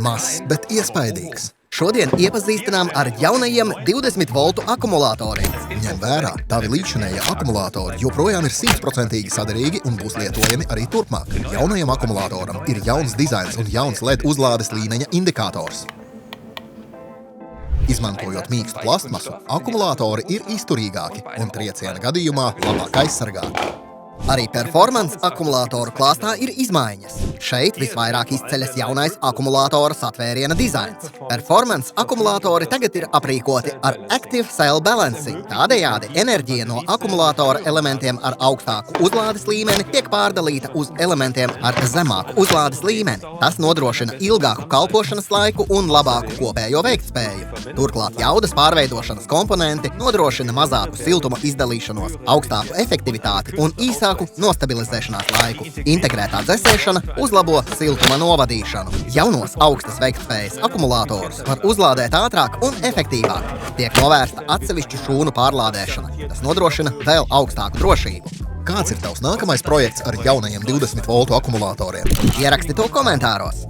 Mazs, bet iespaidīgs. Šodien iepazīstinām ar jaunajiem 20 voltu akumulatoriem. Ņem vērā, tavi līdzinējie akumulatori joprojām ir 100% saderīgi un būs lietojami arī turpmāk. Jaunajam akumulatoram ir jauns dizains un jauns LED uzlādes līmeņa indikators. Izmantojot mīkstu plastmasu, akumulatori ir izturīgāki un trieciena gadījumā labāk aizsargāti. Arī performance akumulātoru klāstā ir izmaiņas. Šeit visvairāk izceļas jaunais akumulātora satvēriena dizains. Performance akumulātori tagad ir aprīkoti ar Active Cell Balancing. Tādējādi enerģija no akumulātora elementiem ar augstāku uzlādes līmeni tiek pārdalīta uz elementiem ar zemāku uzlādes līmeni. Tas nodrošina ilgāku kalpošanas laiku un labāku kopējo veiktspēju. Turklāt jaudas pārveidošanas komponenti nodrošina mazāku siltuma izdalīšanos, augstāku efektivitāti un īsāku nostabilizēšanās laiku. Integrētā dzesēšana uzlabo siltuma novadīšanu. Jaunos augstas veiktspējas akumulātorus var uzlādēt ātrāk un efektīvāk. Tiek novērsta atsevišķu šūnu pārlādēšana. Tas nodrošina vēl augstāku drošību. Kāds ir tavs nākamais projekts ar jaunajiem 20 voltu akumulatoriem? Ieraksti to komentāros!